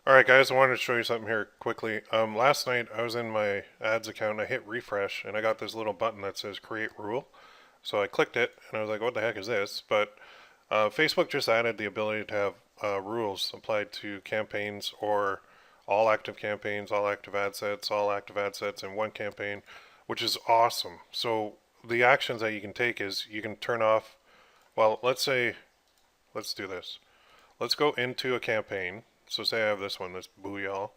Alright guys, I wanted to show you something here quickly. Last night I was in my ads account and I hit refresh and I got this little button that says create rule. So I clicked it and I was like, what the heck is this? But Facebook just added the ability to have rules applied to campaigns or all active campaigns, all active ad sets in one campaign, which is awesome. So the actions that you can take is you can turn off, well, let's do this. Let's go into a campaign. So say I have this one, this Booyah.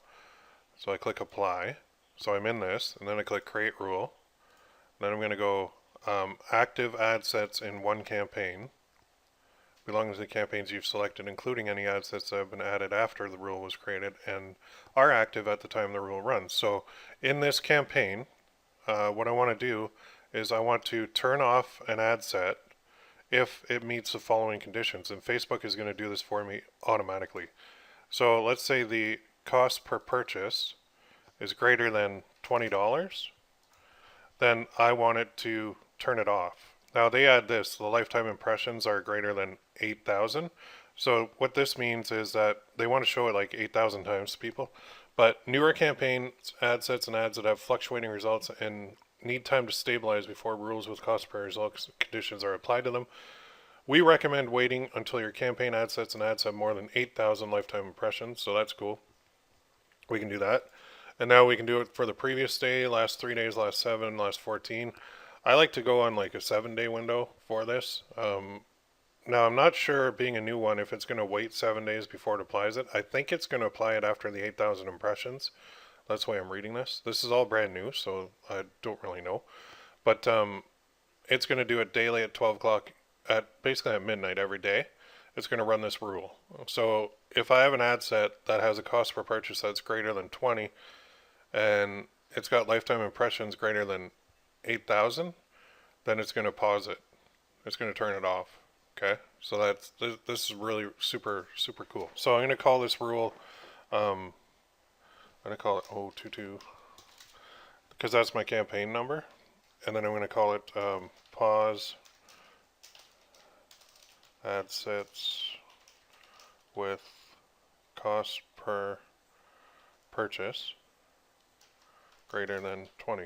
So I click apply. So I'm in this, and then I click create rule. Then I'm going to go active ad sets in one campaign, belongs to the campaigns you've selected, including any ad sets that have been added after the rule was created and are active at the time the rule runs. So in this campaign, what I want to do is I want to turn off an ad set if it meets the following conditions, and Facebook is going to do this for me automatically. So let's say the cost per purchase is greater than $20, then I want it to turn it off. Now they add this, the lifetime impressions are greater than 8,000. So what this means is that they want to show it like 8,000 times to people, but newer campaigns, ad sets, and ads that have fluctuating results and need time to stabilize before rules with cost per result conditions are applied to them. We recommend waiting until your campaign ad sets and ads have more than 8,000 lifetime impressions, so that's cool. We can do that. And now we can do it for the previous day, last 3 days, last 7, last 14. I like to go on like a 7-day window for this. Now I'm not sure, being a new one, if it's going to wait 7 days before it applies it. I think it's going to apply it after the 8,000 impressions. That's why I'm reading this. This is all brand new, so I don't really know. But it's going to do it daily at 12 o'clock, basically at midnight every day. It's going to run this rule. So if I have an ad set that has a cost per purchase that's greater than 20 and it's got lifetime impressions greater than 8,000, then it's going to pause it. It's going to turn it off. Okay, so this is really super cool. So I'm going to call this rule, I'm going to call it 022 because that's my campaign number, and then I'm going to call it pause ad sets with cost per purchase greater than 20.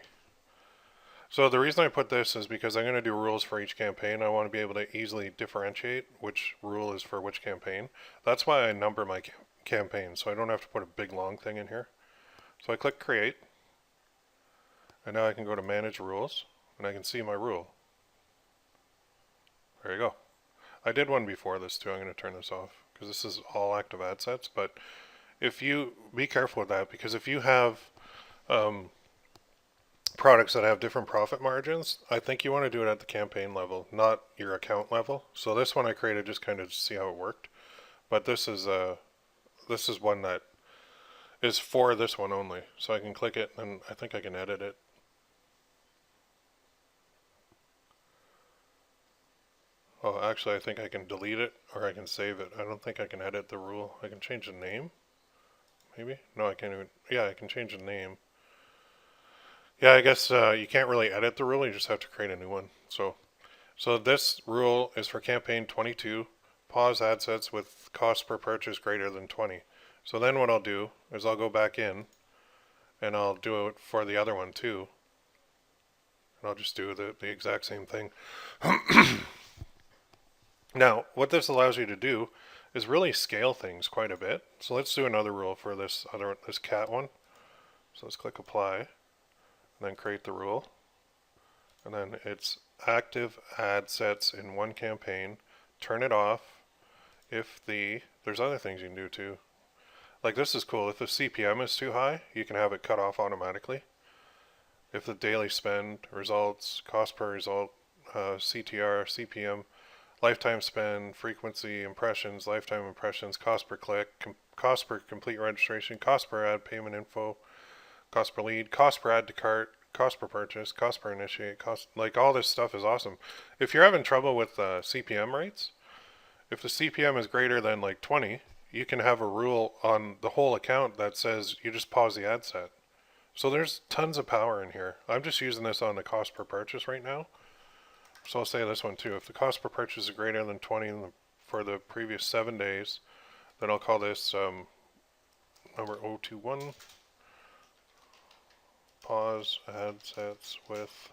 So the reason I put this is because I'm going to do rules for each campaign. I want to be able to easily differentiate which rule is for which campaign. That's why I number my campaigns, so I don't have to put a big long thing in here. So I click create, and now I can go to manage rules, and I can see my rule. There you go. I did one before this too. I'm going to turn this off because this is all active ad sets. But if you be careful with that, because if you have products that have different profit margins, I think you want to do it at the campaign level, not your account level. So this one I created just kind of to see how it worked. But this is one that is for this one only. So I can click it and I think I can edit it. Oh, actually, I think I can delete it or I can save it. I don't think I can edit the rule. I can change the name. Maybe? No, I can't even. Yeah, I can change the name. Yeah, I guess you can't really edit the rule. You just have to create a new one. So this rule is for campaign 22. Pause ad sets with cost per purchase greater than 20. So then what I'll do is I'll go back in and I'll do it for the other one too. And I'll just do the exact same thing. Now, what this allows you to do is really scale things quite a bit. So let's do another rule for this cat one. So let's click apply, and then create the rule. And then it's active ad sets in one campaign. Turn it off if there's other things you can do too. Like this is cool. If the CPM is too high, you can have it cut off automatically. If the daily spend, results, cost per result, CTR, CPM, lifetime spend, frequency, impressions, lifetime impressions, cost per click, cost per complete registration, cost per ad, payment info, cost per lead, cost per add to cart, cost per purchase, cost per initiate, cost, like all this stuff is awesome. If you're having trouble with CPM rates, if the CPM is greater than like 20, you can have a rule on the whole account that says you just pause the ad set. So there's tons of power in here. I'm just using this on the cost per purchase right now. So I'll say this one too. If the cost per purchase is greater than 20 for the previous 7 days, then I'll call this number 021. Pause ad sets with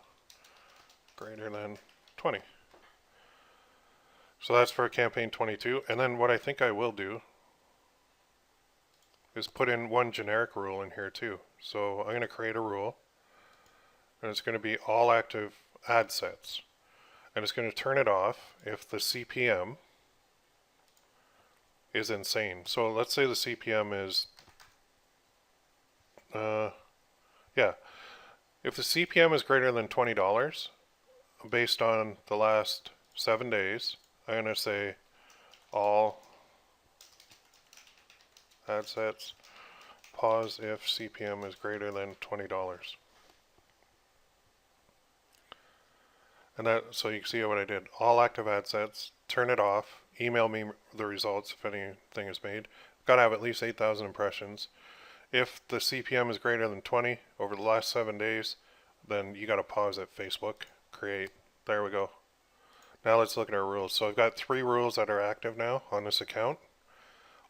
greater than 20. So that's for campaign 22. And then what I think I will do is put in one generic rule in here too. So I'm going to create a rule, and it's going to be all active ad sets. And it's going to turn it off if the CPM is insane. So let's say the CPM is, if the CPM is greater than $20, based on the last 7 days, I'm going to say all ad sets, pause if CPM is greater than $20. And that, so you can see what I did. All active ad sets, turn it off, email me the results if anything is made. Got to have at least 8,000 impressions. If the CPM is greater than 20 over the last 7 days, then you got to pause at Facebook, create. There we go. Now let's look at our rules. So I've got 3 rules that are active now on this account.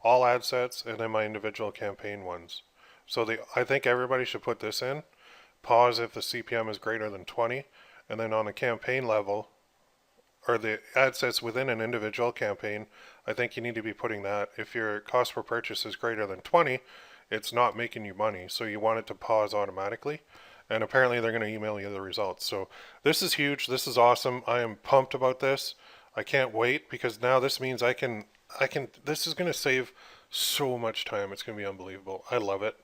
All ad sets, and then my individual campaign ones. So I think everybody should put this in. Pause if the CPM is greater than 20. And then on a campaign level, or the ad sets within an individual campaign, I think you need to be putting that. If your cost per purchase is greater than 20, it's not making you money. So you want it to pause automatically. And apparently they're going to email you the results. So this is huge. This is awesome. I am pumped about this. I can't wait, because now this means this is going to save so much time. It's going to be unbelievable. I love it.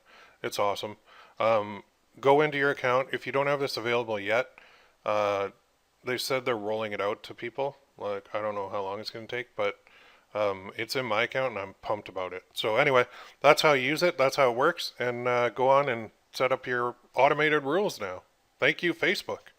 It's awesome. Go into your account. If you don't have this available yet, they said they're rolling it out to people. Like, I don't know how long it's going to take, but it's in my account and I'm pumped about it. So anyway, that's how you use it. That's how it works. And go on and set up your automated rules now. Thank you, Facebook.